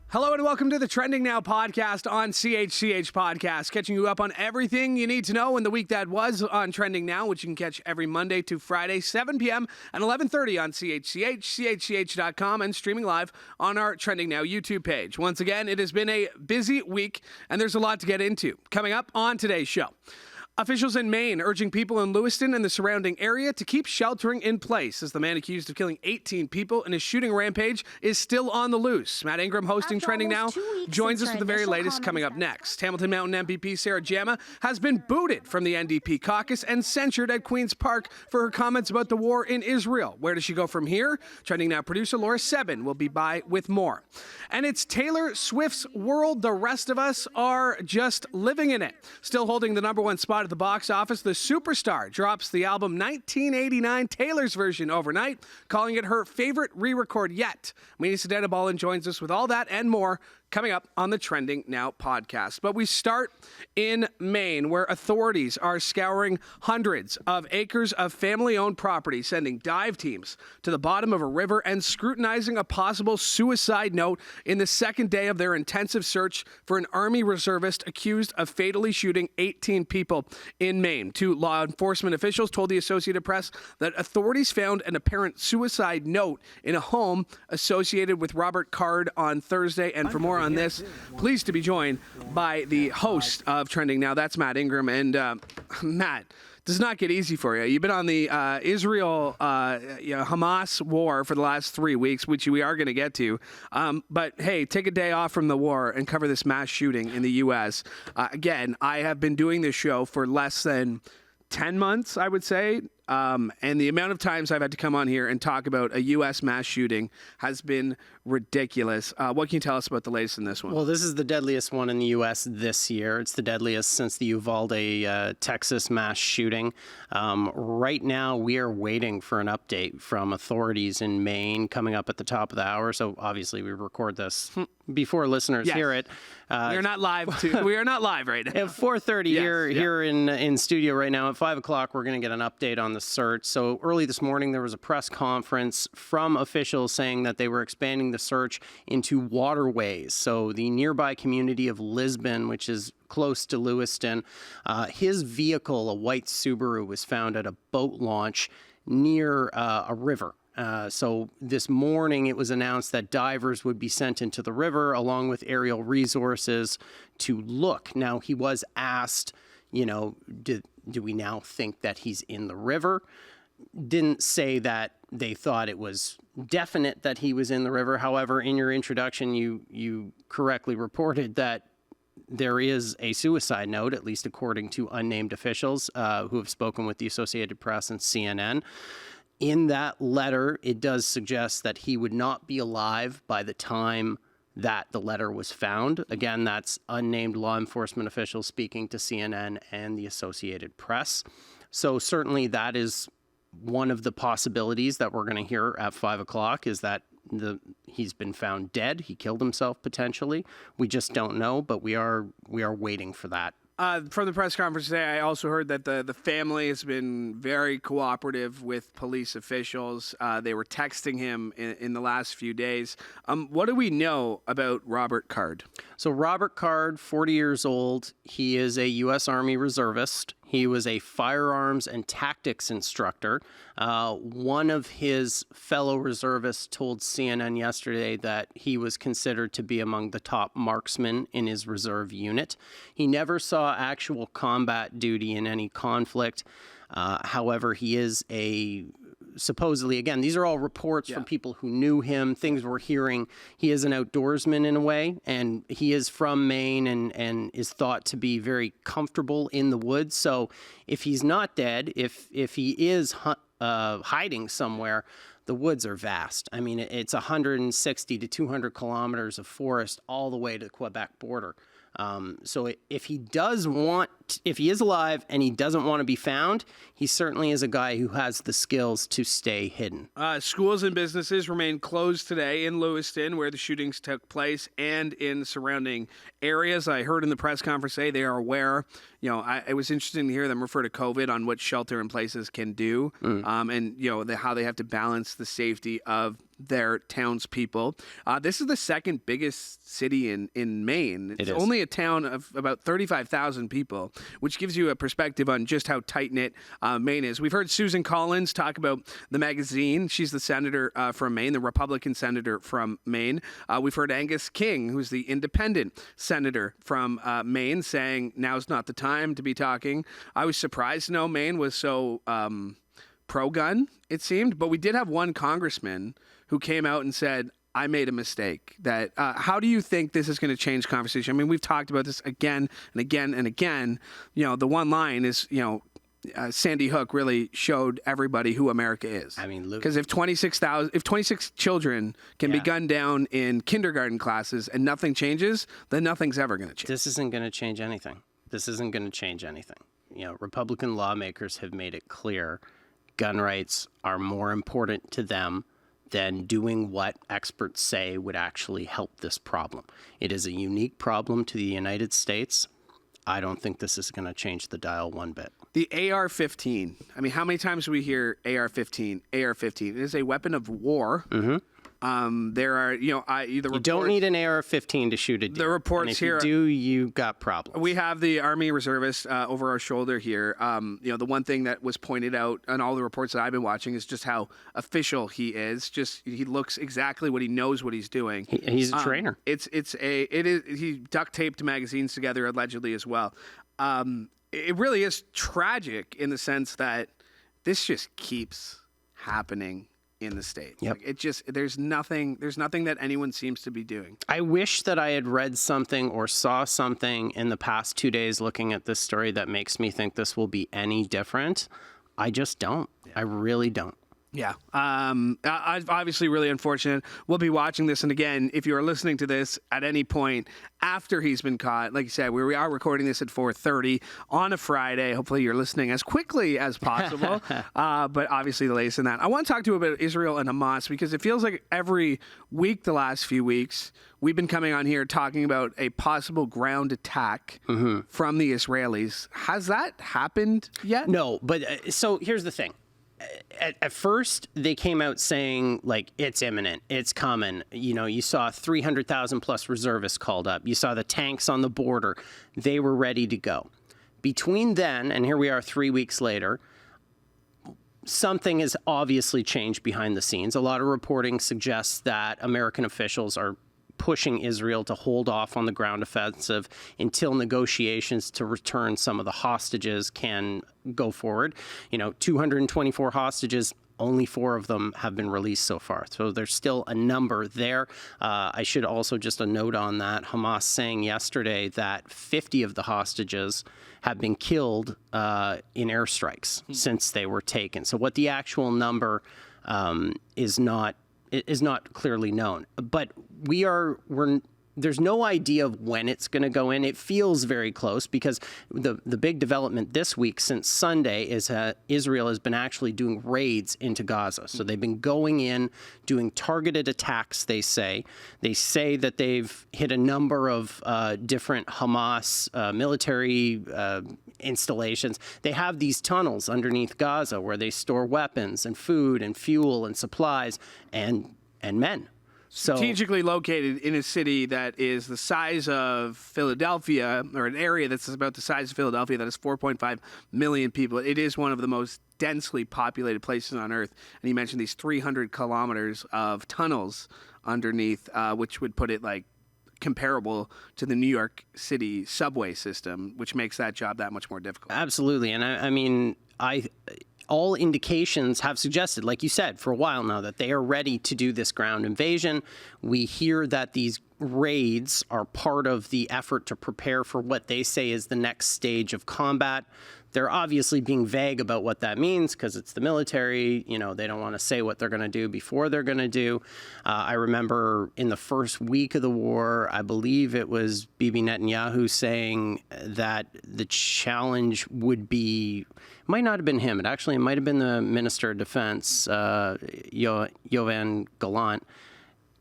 Hello and welcome to the Trending Now podcast on CHCH Podcast, catching you up on everything you need to know in the week that was on Trending Now, which you can catch every Monday to Friday, 7 p.m. and 11:30 on CHCH, CHCH.com, and streaming live on our Trending Now YouTube page. Once again, it has been a busy week, and there's a lot to get into. Coming up on today's show. Officials in Maine urging people in Lewiston and the surrounding area to keep sheltering in place as the man accused of killing 18 people in a shooting rampage is still on the loose. Matt Ingram, hosting Trending Now, joins us with the very latest coming up next. Hamilton Mountain MPP Sarah Jama has been booted from the NDP Caucus and censured at Queen's Park for her comments about the war in Israel. Where does she go from here? Trending Now producer Laura Sebben will be by with more. And it's Taylor Swift's world. The rest of us are just living in it. Still holding the number one spot at the box office, the superstar drops the album 1989 Taylor's version overnight, calling it her favorite re-record yet. Manesa Dhanbalan joins us with all that and more coming up on the Trending Now podcast. But we start in Maine, where authorities are scouring hundreds of acres of family-owned property, sending dive teams to the bottom of a river and scrutinizing a possible suicide note in the second day of their intensive search for an Army reservist accused of fatally shooting 18 people in Maine. Two law enforcement officials told the Associated Press that authorities found an apparent suicide note in a home associated with Robert Card on Thursday. And for more on this, pleased to be joined by the host of Trending Now. That's Matt Ingram. And Matt, does not get easy for you. You've been on the Israel-Hamas war for the last 3 weeks, which we are going to get to. But hey, take a day off from the war and cover this mass shooting in the U.S. Again, I have been doing this show for less than 10 months, I would say. And the amount of times I've had to come on here and talk about a U.S. mass shooting has been ridiculous. What can you tell us about the latest in this one? Well, this is the deadliest one in the U.S. this year. It's the deadliest since the Uvalde, Texas mass shooting. Right now, we are waiting for an update from authorities in Maine coming up at the top of the hour. So obviously, we record this before listeners hear it. We are not live. We are not live right now. At 4:30 here in studio right now. At 5 o'clock, we're going to get an update on the search. So early this morning, there was a press conference from officials saying that they were expanding the search into waterways. So the nearby community of Lisbon, which is close to Lewiston, his vehicle, a white Subaru, was found at a boat launch near a river. So this morning it was announced that divers would be sent into the river along with aerial resources to look. Now, he was asked, do we now think that he's in the river? Didn't say that they thought it was definite that he was in the river. However, in your introduction, you correctly reported that there is a suicide note, at least according to unnamed officials who have spoken with the Associated Press and CNN. In that letter, it does suggest that he would not be alive by the time that the letter was found. Again, that's unnamed law enforcement officials speaking to CNN and the Associated Press. So certainly that is one of the possibilities that we're going to hear at 5 o'clock is that he's been found dead. He killed himself potentially. We just don't know, but we are waiting for that. From the press conference today, I also heard that the family has been very cooperative with police officials. They were texting him in the last few days. What do we know about Robert Card? So Robert Card, 40 years old. He is a U.S. Army reservist. He was a firearms and tactics instructor. One of his fellow reservists told CNN yesterday that he was considered to be among the top marksmen in his reserve unit. He never saw actual combat duty in any conflict. However, he is supposedly, again, these are all reports from people who knew him, things we're hearing. He is an outdoorsman in a way, and he is from Maine and is thought to be very comfortable in the woods. So if he's not dead, if he is hiding somewhere, the woods are vast. I mean, it's 160 to 200 kilometers of forest all the way to the Quebec border. So if he does want if he is alive and he doesn't want to be found, he certainly is a guy who has the skills to stay hidden. Schools and businesses remain closed today in Lewiston, where the shootings took place, and in surrounding areas. I heard in the press conference say they are aware. It was interesting to hear them refer to COVID on what shelter in places can do, and how they have to balance the safety of their townspeople. This is the second biggest city in Maine. It's only a town of about 35,000 people, which gives you a perspective on just how tight-knit Maine is. We've heard Susan Collins talk about the magazine. She's the senator from Maine, the Republican senator from Maine. We've heard Angus King, who's the independent senator from Maine, saying now's not the time to be talking. I was surprised to know Maine was so pro-gun, it seemed, but we did have one congressman who came out and said, I made a mistake. That how do you think this is going to change conversation? I mean, we've talked about this again and again and again. The one line is, Sandy Hook really showed everybody who America is. I mean, because if 26 children can be gunned down in kindergarten classes and nothing changes, then nothing's ever going to change. This isn't going to change anything. Republican lawmakers have made it clear gun rights are more important to them than doing what experts say would actually help this problem. It is a unique problem to the United States. I don't think this is going to change the dial one bit. The AR-15. I mean, how many times do we hear AR-15? AR-15. It is a weapon of war. Mm-hmm. There are, you don't need an AR-15 to shoot a deer. The reports and if here, you do, you got problems. We have the Army reservist over our shoulder here. The one thing that was pointed out on all the reports that I've been watching is just how official he is. Just he looks exactly what he knows what he's doing. He's a trainer. He duct taped magazines together allegedly as well. It really is tragic in the sense that this just keeps happening in the state. Yep. There's nothing that anyone seems to be doing. I wish that I had read something or saw something in the past 2 days looking at this story that makes me think this will be any different. I just don't. Yeah. I really don't. Yeah. Obviously really unfortunate. We'll be watching this. And again, if you are listening to this at any point after he's been caught, like you said, we are recording this at 4:30 on a Friday. Hopefully you're listening as quickly as possible. But obviously the latest in that. I want to talk to you about Israel and Hamas because it feels like every week the last few weeks, we've been coming on here talking about a possible ground attack from the Israelis. Has that happened yet? No, but so here's the thing. At first, they came out saying, like, it's imminent, it's coming. You saw 300,000 plus reservists called up. You saw the tanks on the border. They were ready to go. Between then, and here we are 3 weeks later, something has obviously changed behind the scenes. A lot of reporting suggests that American officials are pushing Israel to hold off on the ground offensive until negotiations to return some of the hostages can go forward. 224 hostages, only 4 of them have been released so far. So there's still a number there. I should also just a note on that. Hamas saying yesterday that 50 of the hostages have been killed in airstrikes since they were taken. So what the actual number is not clearly known. But there's no idea of when it's going to go in. It feels very close because the big development this week since Sunday is Israel has been actually doing raids into Gaza. So they've been going in, doing targeted attacks, they say. They say that they've hit a number of different Hamas military installations. They have these tunnels underneath Gaza where they store weapons and food and fuel and supplies and men. Strategically located in a city that is the size of Philadelphia, or an area that's about the size of Philadelphia that has 4.5 million people. It is one of the most densely populated places on Earth. And you mentioned these 300 kilometers of tunnels underneath, which would put it like comparable to the New York City subway system, which makes that job that much more difficult. Absolutely. And I mean, all indications have suggested, like you said, for a while now, that they are ready to do this ground invasion. We hear that these raids are part of the effort to prepare for what they say is the next stage of combat. They're obviously being vague about what that means because it's the military. You know, they don't want to say what they're going to do before they're going to do. I remember in the first week of the war, I believe it was Bibi Netanyahu saying that the challenge would be, might not have been him. It might have been the Minister of Defense, Yoav Gallant.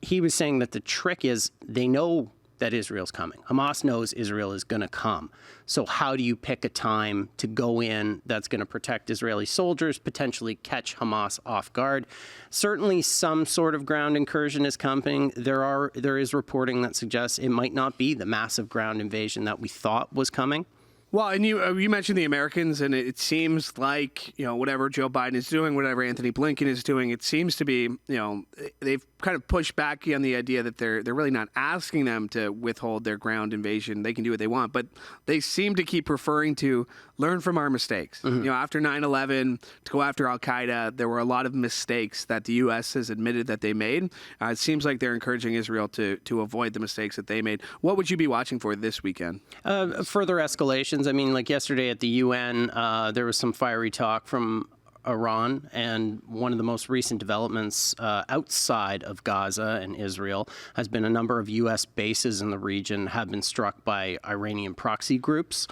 He was saying that the trick is they know that Israel's coming. Hamas knows Israel is going to come. So how do you pick a time to go in that's going to protect Israeli soldiers, potentially catch Hamas off guard? Certainly some sort of ground incursion is coming. There is reporting that suggests it might not be the massive ground invasion that we thought was coming. Well, and you mentioned the Americans, and it seems like, you know, whatever Joe Biden is doing, whatever Anthony Blinken is doing, it seems to be, you know, they've kind of pushed back on the idea that they're really not asking them to withhold their ground invasion. They can do what they want, but they seem to keep preferring to learn from our mistakes. You know, after 9/11, to go after al-Qaeda, there were a lot of mistakes that the U.S. has admitted that they made. It seems like they're encouraging Israel to avoid the mistakes that they made. What would you be watching for this weekend? Further escalations. I mean, like yesterday at the UN, there was some fiery talk from Iran, and one of the most recent developments outside of Gaza and Israel has been a number of U.S. bases in the region have been struck by Iranian proxy groups.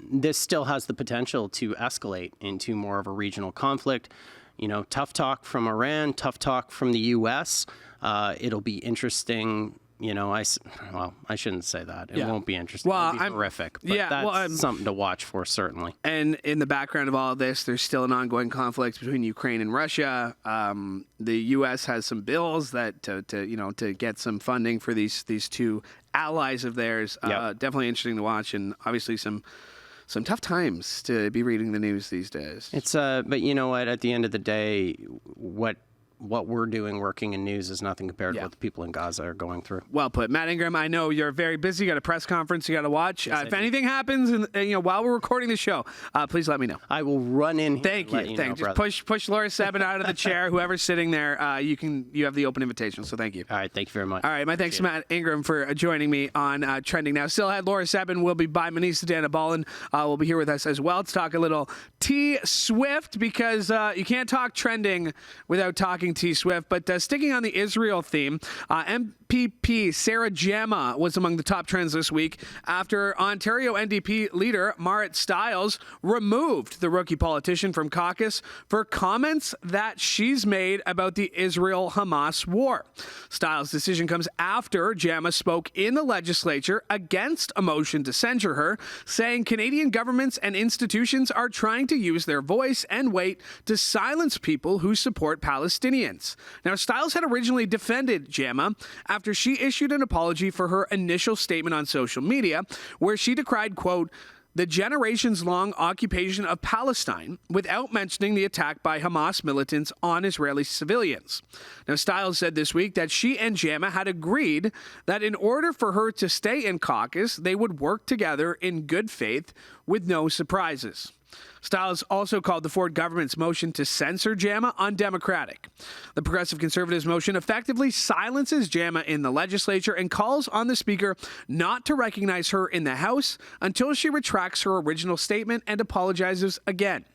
This still has the potential to escalate into more of a regional conflict. You know, tough talk from Iran, tough talk from the U.S. It'll be interesting. You know, I shouldn't say that. It won't be interesting. It'll be horrific. But that's something to watch for, certainly. And in the background of all of this, there's still an ongoing conflict between Ukraine and Russia. The U.S. has some bills that to get some funding for these two allies of theirs. Definitely interesting to watch, and obviously some tough times to be reading the news these days. It's but you know what? At the end of the day, what we're doing working in news is nothing compared to what the people in Gaza are going through. Well put. Matt Ingram, I know you're very busy. You got a press conference you got to watch. If anything happens while we're recording the show, please let me know. I will run in here. Thank you. Just push Laura Sebben out of the chair. Whoever's sitting there, you have the open invitation, so thank you. All right, thank you very much. All right, my thanks to Matt Ingram for joining me on Trending Now. Still ahead, Laura Sebben will be by. Manesa Dhanbalan will be here with us as well to talk a little T-Swift, because you can't talk trending without talking T-Swift. But sticking on the Israel theme, MPP Sarah Jama was among the top trends this week after Ontario NDP leader Marit Stiles removed the rookie politician from caucus for comments that she's made about the Israel-Hamas war. Stiles' decision comes after Jama spoke in the legislature against a motion to censure her, saying Canadian governments and institutions are trying to use their voice and weight to silence people who support Palestinians. Now, Stiles had originally defended Jama after she issued an apology for her initial statement on social media, where she decried, quote, the generations-long occupation of Palestine without mentioning the attack by Hamas militants on Israeli civilians. Now, Stiles said this week that she and Jama had agreed that in order for her to stay in caucus, they would work together in good faith with no surprises. Stiles also called the Ford government's motion to censor Jama undemocratic. The Progressive Conservatives' motion effectively silences Jama in the legislature and calls on the Speaker not to recognize her in the House until she retracts her original statement and apologizes again.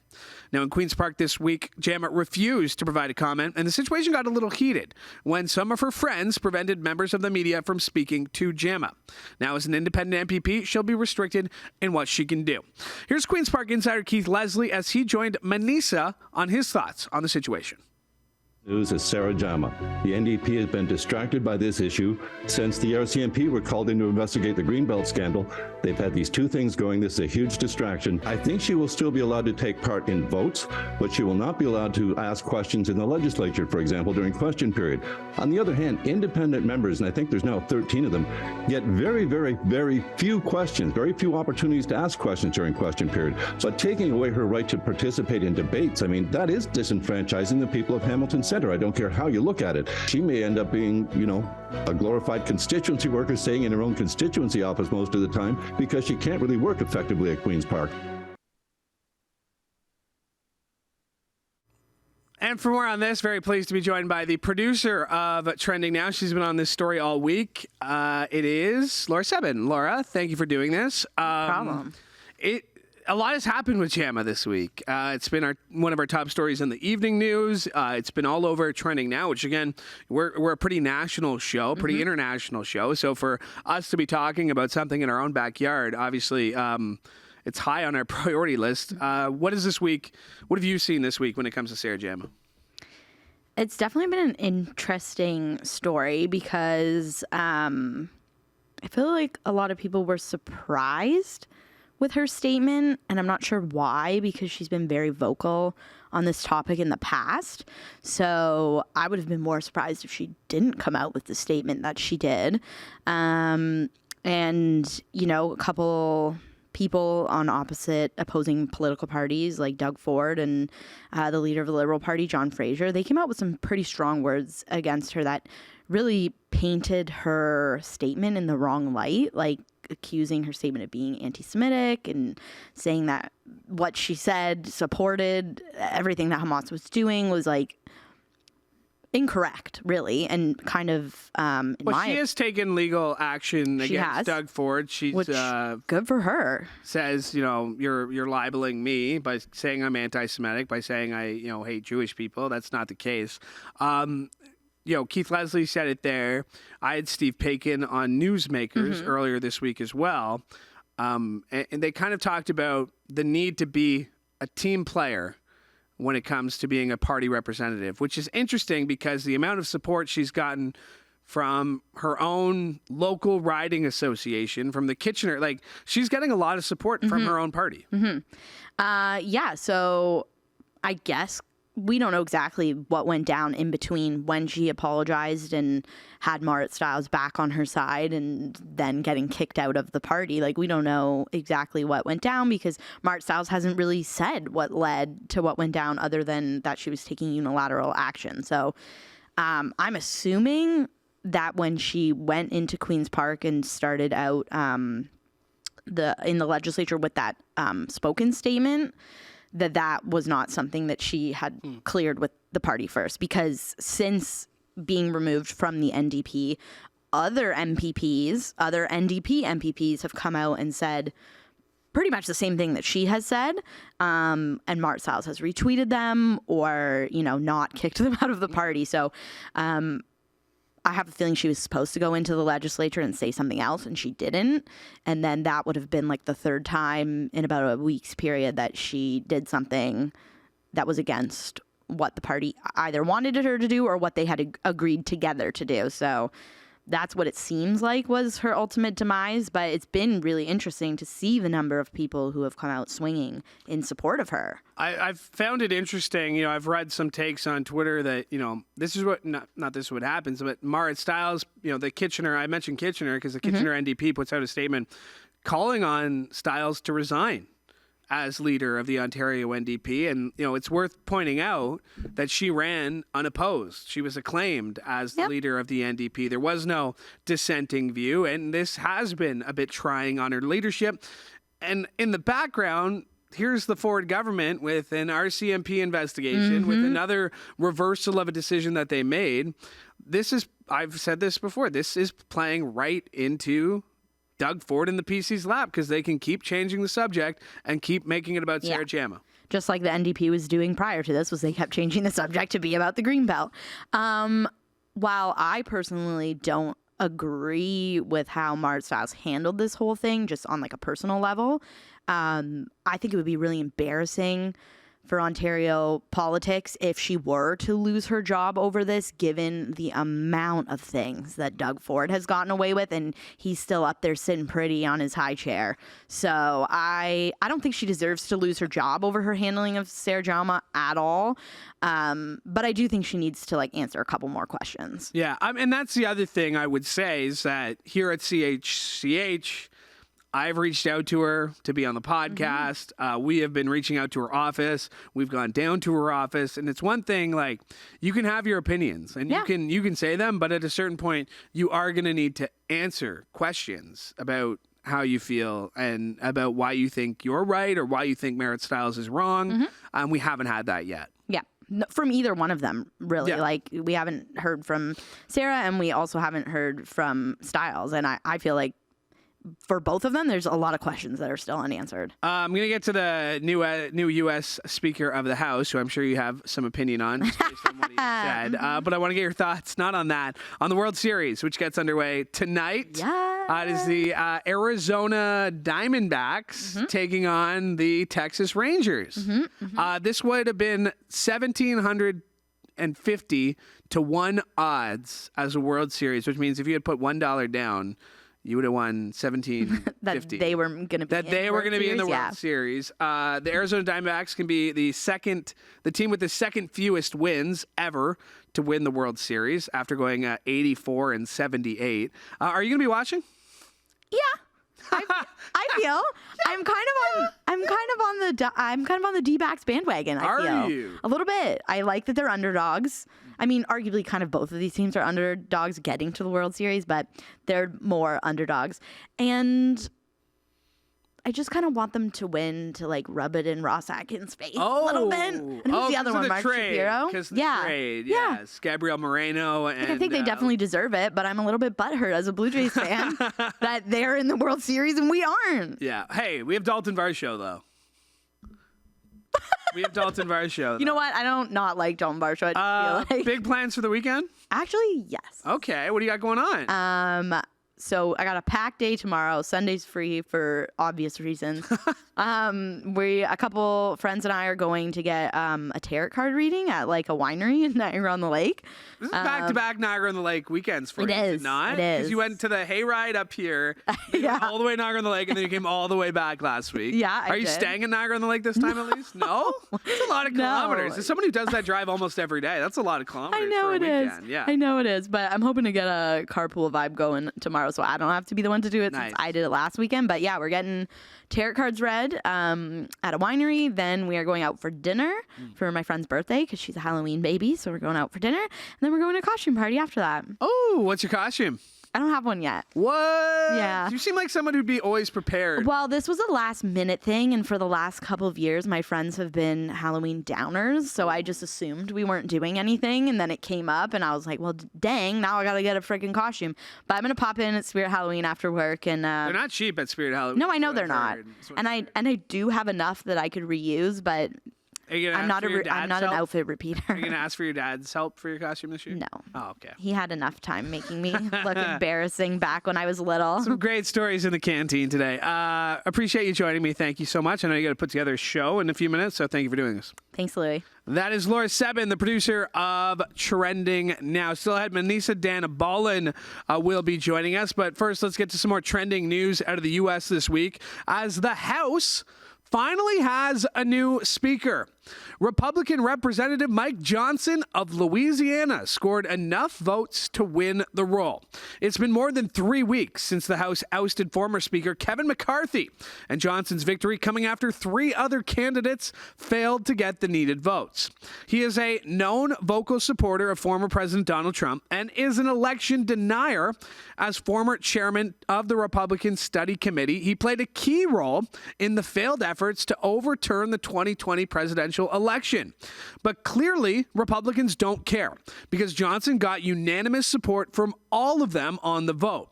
Now, in Queen's Park this week, Jama refused to provide a comment, and the situation got a little heated when some of her friends prevented members of the media from speaking to Jama. Now, as an independent MPP, she'll be restricted in what she can do. Here's Queen's Park insider Keith Leslie as he joined Manesa on his thoughts on the situation. News is Sarah Jama. The NDP has been distracted by this issue since the RCMP were called in to investigate the Greenbelt scandal. They've had these two things going. This is a huge distraction. I think she will still be allowed to take part in votes, but she will not be allowed to ask questions in the legislature, for example, during question period. On the other hand, independent members, and I think there's now 13 of them, get very, very, very few questions, very few opportunities to ask questions during question period. But taking away her right to participate in debates, I mean, that is disenfranchising the people of Hamilton Center. I don't care how you look at it. She may end up being, a glorified constituency worker staying in her own constituency office most of the time because she can't really work effectively at Queen's Park. And for more on this, very pleased to be joined by the producer of Trending Now. She's been on this story all week. It is Laura Sebben. Laura, thank you for doing this. No problem. A lot has happened with Jama this week. It's been one of our top stories in the evening news. It's been all over Trending Now, which again, we're a pretty national show, pretty international show. So for us to be talking about something in our own backyard, obviously, it's high on our priority list. What is this week? What have you seen this week when it comes to Sarah Jama? It's definitely been an interesting story because I feel like a lot of people were surprised with her statement, and I'm not sure why, because she's been very vocal on this topic in the past. So I would have been more surprised if she didn't come out with the statement that she did. And, you know, a couple people on opposing political parties like Doug Ford and the leader of the Liberal Party, John Fraser, they came out with some pretty strong words against her that really painted her statement in the wrong light, like accusing her statement of being anti-Semitic and saying that what she said supported everything that Hamas was doing was like incorrect, really, and kind of she has taken legal action against Doug Ford. She's good for her. Says, you know, you're libeling me by saying I'm anti-Semitic, by saying I, you know, hate Jewish people. That's not the case. You know, Keith Leslie said it there. I had Steve Paikin on Newsmakers earlier this week as well. And they kind of talked about the need to be a team player when it comes to being a party representative, which is interesting because the amount of support she's gotten from her own local riding association, from the Kitchener, like she's getting a lot of support from her own party. Yeah, so I guess we don't know exactly what went down in between when she apologized and had Marit Stiles back on her side and then getting kicked out of the party. Like, we don't know exactly what went down because Marit Stiles hasn't really said what led to what went down other than that she was taking unilateral action. So I'm assuming that when she went into Queen's Park and started out in the legislature with that spoken statement, that was not something that she had cleared with the party first, because since being removed from the NDP, other NDP MPPs have come out and said pretty much the same thing that she has said, and Marit Stiles has retweeted them or, you know, not kicked them out of the party. So I have a feeling she was supposed to go into the legislature and say something else, and she didn't. And then that would have been like the third time in about a week's period that she did something that was against what the party either wanted her to do or what they had agreed together to do. So that's what it seems like was her ultimate demise. But it's been really interesting to see the number of people who have come out swinging in support of her. I've found it interesting. You know, I've read some takes on Twitter that, you know, this is what, not this is what happens, but Marit Stiles, you know, the Kitchener, I mentioned Kitchener because the Kitchener NDP puts out a statement calling on Stiles to resign as leader of the Ontario NDP. And, you know, it's worth pointing out that she ran unopposed. She was acclaimed as the leader of the NDP. There was no dissenting view, and this has been a bit trying on her leadership. And in the background, here's the Ford government with an RCMP investigation, with another reversal of a decision that they made. This is, I've said this before, this is playing right into Doug Ford and the PC's lap because they can keep changing the subject and keep making it about Sarah Jama. Just like the NDP was doing prior to this, was they kept changing the subject to be about the Greenbelt. While I personally don't agree with how Marit Stiles handled this whole thing, just on like a personal level, I think it would be really embarrassing for Ontario politics if she were to lose her job over this, given the amount of things that Doug Ford has gotten away with, and he's still up there sitting pretty on his high chair. So I don't think she deserves to lose her job over her handling of Sarah Jama at all. But I do think she needs to like answer a couple more questions. Yeah, and that's the other thing I would say is that here at CHCH, I've reached out to her to be on the podcast. We have been reaching out to her office. We've gone down to her office, and it's one thing, like, you can have your opinions and you can say them, but at a certain point you are going to need to answer questions about how you feel and about why you think you're right or why you think Marit Stiles is wrong. We haven't had that yet. Yeah. From either one of them, really. Like, we haven't heard from Sarah, and we also haven't heard from Stiles. And I feel like for both of them, there's a lot of questions that are still unanswered. I'm going to get to the new U.S. Speaker of the House, who I'm sure you have some opinion on, just based on what he said. But I want to get your thoughts, not on that, on the World Series, which gets underway tonight. Yeah. It is the Arizona Diamondbacks taking on the Texas Rangers. This would have been 1,750 to 1 odds as a World Series, which means if you had put $1 down, you would have won $17.50. That they were going to be. That they were going to be in the World Series. The Arizona Diamondbacks can be the team with the second fewest wins ever to win the World Series after going 84 and 78. Are you going to be watching? Yeah. I feel I'm kind of on the D-backs bandwagon. Are you? A little bit. I like that they're underdogs. I mean, arguably kind of both of these teams are underdogs getting to the World Series, but they're more underdogs. And I just kind of want them to win to like rub it in Ross Atkins' face a little bit. And who's the other one? Mark Shapiro? Because the trade, yes. Gabriel Moreno. And, I think they definitely deserve it, but I'm a little bit butthurt as a Blue Jays fan that they're in the World Series and we aren't. Yeah. Hey, we have Dalton Varsho, though. We have Dalton Varsho. You know what? I don't not like Dalton Varsho. I feel like. Big plans for the weekend? Actually, yes. Okay. What do you got going on? So I got a packed day tomorrow. Sunday's free for obvious reasons. A couple friends and I are going to get a tarot card reading at like a winery in Niagara-on-the-Lake. This is back-to-back Niagara-on-the-Lake weekends for you. It is. Not? It is. Because you went to the hayride up here, all the way to Niagara-on-the-Lake, and then you came all the way back last week. Yeah, Are you did. staying in Niagara-on-the-Lake this time at least? No? That's a lot of kilometers. As someone who does that drive almost every day, that's a lot of kilometers. I know for a it weekend. is. Yeah. I know it is. But I'm hoping to get a carpool vibe going tomorrow, so I don't have to be the one to do it since I did it last weekend. But yeah, we're getting tarot cards read at a winery. Then we are going out for dinner for my friend's birthday because she's a Halloween baby. So we're going out for dinner. And then we're going to a costume party after that. Oh, what's your costume? I don't have one yet. What? Yeah. You seem like someone who'd be always prepared. Well, this was a last minute thing. And for the last couple of years, my friends have been Halloween downers. So I just assumed we weren't doing anything. And then it came up and I was like, well, dang, now I got to get a freaking costume. But I'm going to pop in at Spirit Halloween after work. And they're not cheap at Spirit Halloween. No, I know they're not. And I do have enough that I could reuse, but I'm not an outfit repeater. Are you going to ask for your dad's help for your costume this year? No. Oh, okay. He had enough time making me look embarrassing back when I was little. Some great stories in the canteen today. Appreciate you joining me. Thank you so much. I know you got to put together a show in a few minutes, so thank you for doing this. Thanks, Louie. That is Laura Sebben, the producer of Trending Now. Still ahead, Manesa Dhanbalan will be joining us. But first, let's get to some more trending news out of the U.S. this week as the House finally has a new speaker. Republican Representative Mike Johnson of Louisiana scored enough votes to win the role. It's been more than 3 weeks since the House ousted former Speaker Kevin McCarthy, and Johnson's victory coming after 3 other candidates failed to get the needed votes. He is a known vocal supporter of former President Donald Trump and is an election denier. As former chairman of the Republican Study Committee, he played a key role in the failed efforts to overturn the 2020 presidential election. But clearly, Republicans don't care because Johnson got unanimous support from all of them on the vote.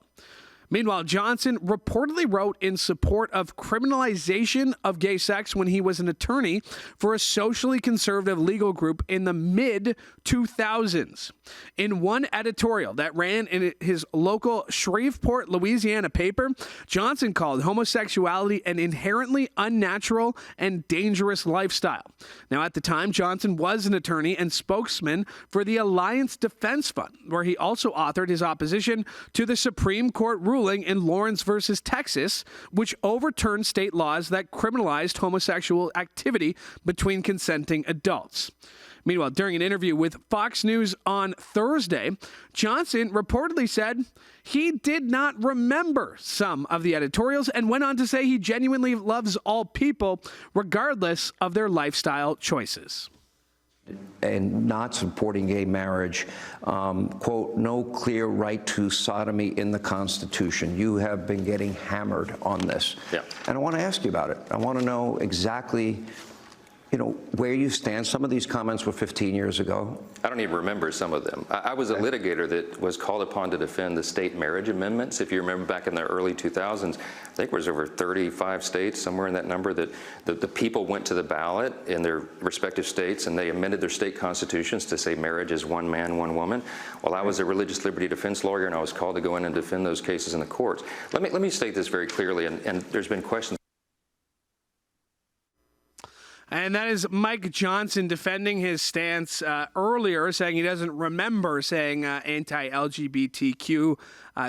Meanwhile, Johnson reportedly wrote in support of criminalization of gay sex when he was an attorney for a socially conservative legal group in the mid-2000s. In one editorial that ran in his local Shreveport, Louisiana paper, Johnson called homosexuality an inherently unnatural and dangerous lifestyle. Now, at the time, Johnson was an attorney and spokesman for the Alliance Defense Fund, where he also authored his opposition to the Supreme Court ruling in Lawrence versus Texas, which overturned state laws that criminalized homosexual activity between consenting adults. Meanwhile, during an interview with Fox News on Thursday, Johnson reportedly said he did not remember some of the editorials and went on to say he genuinely loves all people, regardless of their lifestyle choices. And not supporting gay marriage, quote, no clear right to sodomy in the Constitution. You have been getting hammered on this. Yeah. And I want to ask you about it. I want to know exactly, where you stand. Some of these comments were 15 years ago. I don't even remember some of them. I was a litigator that was called upon to defend the state marriage amendments. If you remember back in the early 2000s, I think it was over 35 states, somewhere in that number, that the people went to the ballot in their respective states and they amended their state constitutions to say marriage is one man, one woman. Well, I was a religious liberty defense lawyer and I was called to go in and defend those cases in the courts. Let me state this very clearly, and there's been questions. And that is Mike Johnson defending his stance earlier, saying he doesn't remember saying anti-LGBTQ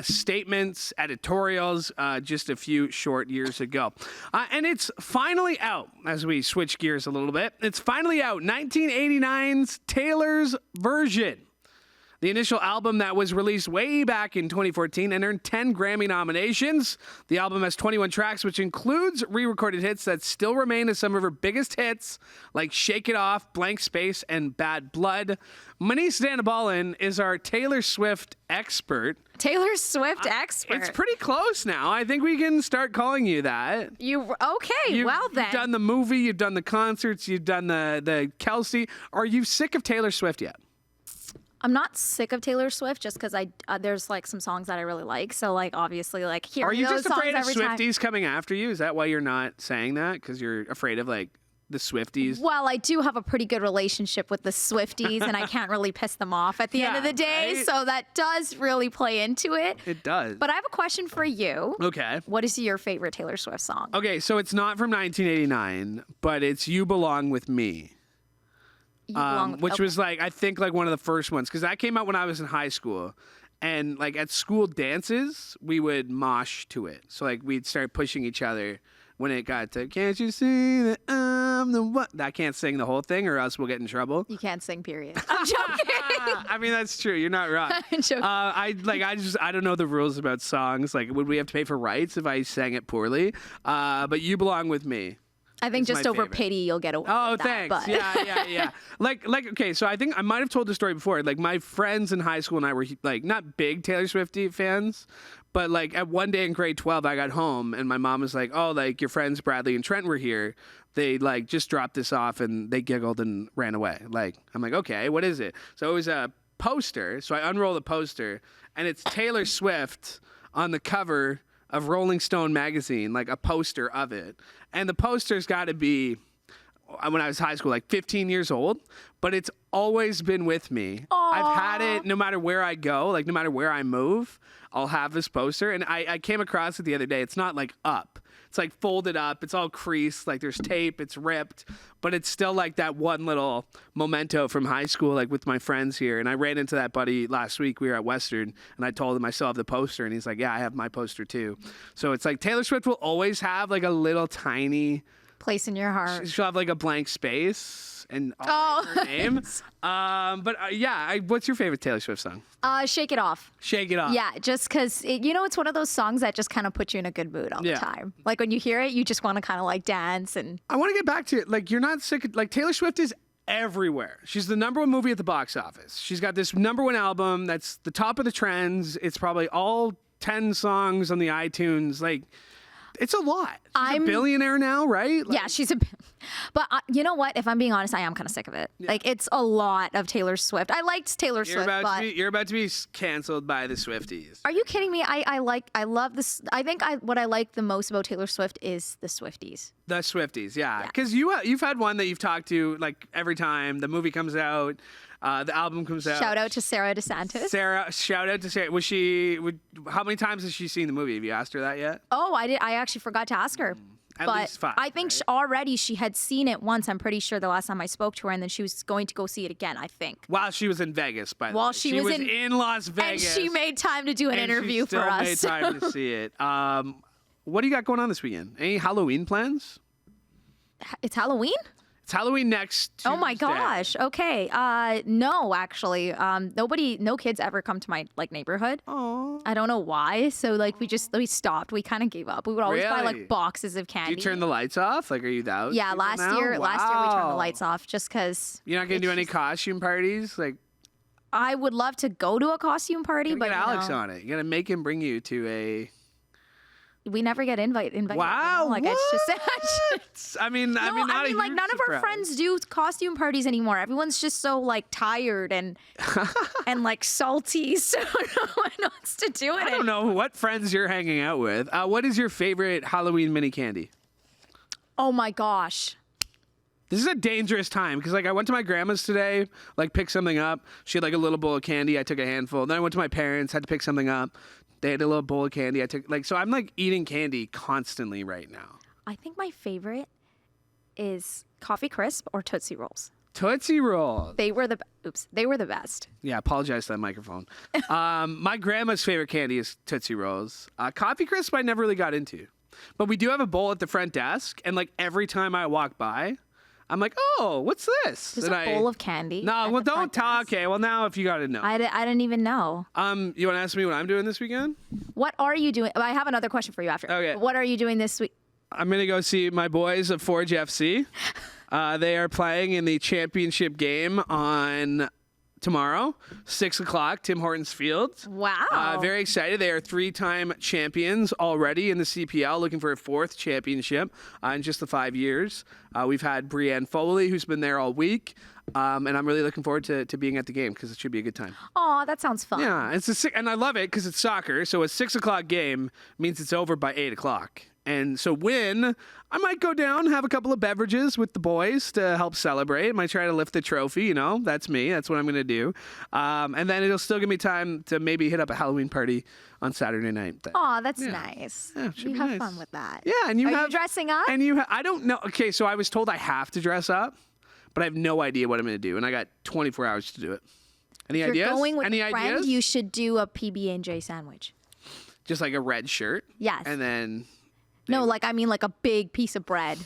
statements, editorials, just a few short years ago. And it's finally out, as we switch gears a little bit. It's finally out, 1989's Taylor's Version. The initial album that was released way back in 2014 and earned 10 Grammy nominations. The album has 21 tracks, which includes re-recorded hits that still remain as some of her biggest hits, like Shake It Off, Blank Space, and Bad Blood. Manesa Dhanbalan is our Taylor Swift expert. Taylor Swift expert. It's pretty close now. I think we can start calling you that. Okay, well then. You've done the movie, you've done the concerts, you've done the Kelsey. Are you sick of Taylor Swift yet? I'm not sick of Taylor Swift just because there's like some songs that I really like. So like obviously like hearing Are you those just afraid of songs every Swifties time. coming after you? Is that why you're not saying that? Because you're afraid of like the Swifties? Well, I do have a pretty good relationship with the Swifties and I can't really piss them off at the end of the day. Right? So that does really play into it. It does. But I have a question for you. Okay. What is your favorite Taylor Swift song? Okay, so it's not from 1989, but it's You Belong With Me. Which was like, I think like one of the first ones, because that came out when I was in high school. And like at school dances, we would mosh to it. So like we'd start pushing each other when it got to, can't you see that I'm the one? I can't sing the whole thing or else we'll get in trouble. You can't sing, period. I'm joking. I mean, that's true. You're not wrong. I'm joking. I don't know the rules about songs. Like, would we have to pay for rights if I sang it poorly? But You Belong With Me. I think It's just my over favorite. pity you'll get away Oh, with that. thanks. But. Yeah. Like, okay, so I think I might have told the story before. Like, my friends in high school and I were, like, not big Taylor Swift fans, but, like, at one day in grade 12, I got home, and my mom was like, oh, like, your friends Bradley and Trent were here. They, like, just dropped this off, and they giggled and ran away. Like, I'm like, okay, what is it? So it was a poster. So I unroll the poster, and it's Taylor Swift on the cover of Rolling Stone magazine, like a poster of it. And the poster's got to be, when I was high school, like 15 years old, but it's always been with me. Aww. I've had it no matter where I go, like no matter where I move, I'll have this poster. And I came across it the other day. It's not like up. It's like folded up. It's all creased. Like there's tape. It's ripped. But it's still like that one little memento from high school, like with my friends here. And I ran into that buddy last week. We were at Western, and I told him I still have the poster. And he's like, yeah, I have my poster too. So it's like Taylor Swift will always have like a little tiny Place in your heart. She'll have like a blank space and her name. What's your favorite Taylor Swift song? Shake It Off. Shake It Off. Yeah, just because, it's one of those songs that just kind of puts you in a good mood all the time. Like when you hear it, you just want to kind of like dance. And I want to get back to it. Like, you're not sick of, like, Taylor Swift is everywhere. She's the number one movie at the box office. She's got this number one album that's the top of the trends. It's probably all 10 songs on the iTunes. Like, it's a lot. She's a billionaire now, right? Like, yeah, she's a. But you know what? If I'm being honest, I am kind of sick of it. Yeah. Like, it's a lot of Taylor Swift. I liked Taylor Swift, but you're about to be canceled by the Swifties. Are you kidding me? I love this. I think what I like the most about Taylor Swift is the Swifties. The Swifties, yeah. Because you've had one that you've talked to like every time the movie comes out. The album comes out. Shout out to Sarah DeSantis. Shout out to Sarah. How many times has she seen the movie? Have you asked her that yet? Oh, I actually forgot to ask her. At least 5. I think already she had seen it once. I'm pretty sure the last time I spoke to her, and then she was going to go see it again, I think. While she was in Vegas, by the way. She was in Las Vegas. And she made time to do an interview for us. She still made time to see it. What do you got going on this weekend? Any Halloween plans? It's Halloween? It's Halloween next Tuesday. Oh my gosh. Okay. No, actually. No kids ever come to my neighborhood. Oh. I don't know why. So we stopped. We kind of gave up. We would always buy boxes of candy. Do you turn the lights off? Like, are you out? Yeah, last year we turned the lights off just because. You're not gonna do any costume parties? Like, I would love to go to a costume party, but get Alex on it. You gotta make him bring you to we never get invited. Wow, Like what? it's just. I mean, No, not I a mean, like huge none of our surprise. friends do costume parties anymore. Everyone's just so like tired and and like salty, so no one wants to do it. I don't know what friends you're hanging out with. What is your favorite Halloween mini candy? Oh my gosh. This is a dangerous time because, like, I went to my grandma's today, like, pick something up. She had, like, a little bowl of candy. I took a handful. Then I went to my parents, had to pick something up. They had a little bowl of candy. I took, like, so I'm, like, eating candy constantly right now. I think my favorite is Coffee Crisp or Tootsie Rolls. Tootsie Roll. They were the best. Yeah, apologize to that microphone. My grandma's favorite candy is Tootsie Rolls. Coffee Crisp I never really got into. But we do have a bowl at the front desk, and, like, every time I walk by, I'm like, oh, what's this? There's a bowl of candy. No, well, don't talk. Okay, well, now if you got to know. I didn't even know. You want to ask me what I'm doing this weekend? What are you doing? I have another question for you after. Okay. What are you doing this week? I'm going to go see my boys at Forge FC. They are playing in the championship game on tomorrow, 6 o'clock, Tim Hortons Field. Wow. Very excited. They are 3-time champions already in the CPL, looking for a 4th championship in just the 5 years. We've had Brienne Foley, who's been there all week. And I'm really looking forward to being at the game because it should be a good time. Oh, that sounds fun. Yeah, and I love it because it's soccer. So a 6 o'clock game means it's over by 8 o'clock. And so I might go down, have a couple of beverages with the boys to help celebrate. Might try to lift the trophy, That's me. That's what I'm going to do. And then it'll still give me time to maybe hit up a Halloween party on Saturday night. Oh, that's nice. Yeah, it should you be have nice. fun with that. Yeah, and you you dressing up? And I don't know. Okay, so I was told I have to dress up, but I have no idea what I'm going to do, and I got 24 hours to do it. Any If ideas? you're going with Any a friend, ideas? you should do a PB&J sandwich. Just like a red shirt. Yes. And then. No, like a big piece of bread.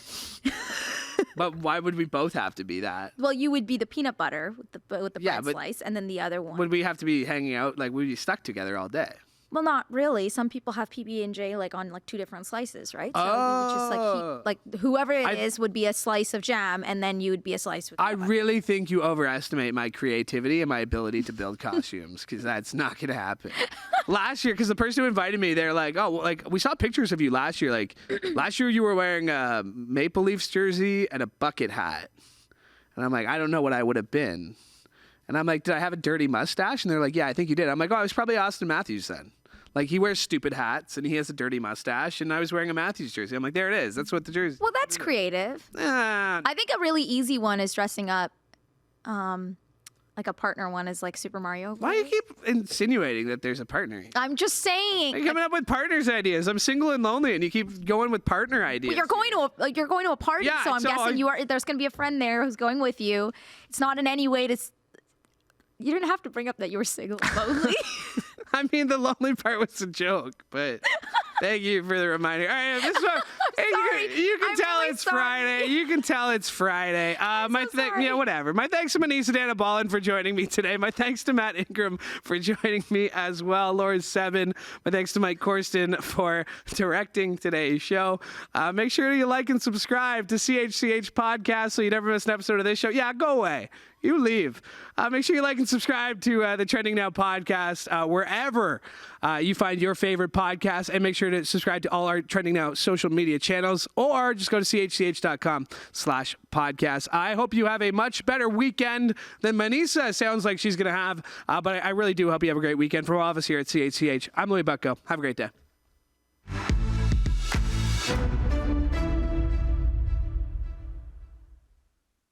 But why would we both have to be that? Well, you would be the peanut butter with the Yeah, bread but slice, and then the other one. Would we have to be hanging out? Like, we'd be stuck together all day. Well, not really. Some people have PB&J like on like 2 different slices, right? So you would just like whoever it is would be a slice of jam, and then you would be a slice with. I really think you overestimate my creativity and my ability to build costumes because that's not going to happen. Last year, because the person who invited me, they're like, oh, well, like we saw pictures of you last year. Like last year, you were wearing a Maple Leafs jersey and a bucket hat, and I'm like, I don't know what I would have been. And I'm like, did I have a dirty mustache? And they're like, yeah, I think you did. I'm like, oh, I was probably Austin Matthews then. Like, he wears stupid hats, and he has a dirty mustache, and I was wearing a Matthews jersey. I'm like, there it is. That's what the jersey... Well, that's creative. I think a really easy one is dressing up, like a partner one is like Super Mario. Why do you keep insinuating that there's a partner? I'm just saying. You're coming up with partners ideas. I'm single and lonely, and you keep going with partner ideas. Well, you're going to a party, Yeah, so I'm so guessing there's going to be a friend there who's going with you. It's not in any way to... You didn't have to bring up that you were single and lonely. I mean, the lonely part was a joke, but thank you for the reminder. All right, this one, you can tell really it's sorry. Friday. You can tell it's Friday. sorry. Whatever. My thanks to Manesa Dhanbalan for joining me today. My thanks to Matt Ingram for joining me as well. Laura Sebben. My thanks to Mike Corsten for directing today's show. Make sure you like and subscribe to CHCH Podcast so you never miss an episode of this show. Yeah, go away. You leave. Make sure you like and subscribe to the Trending Now podcast wherever you find your favorite podcast, and make sure to subscribe to all our Trending Now social media channels, or just go to chch.com/podcast. I hope you have a much better weekend than Manesa sounds like she's going to have, but I really do hope you have a great weekend. From all of us here at CHCH, I'm Louis Bucko. Have a great day.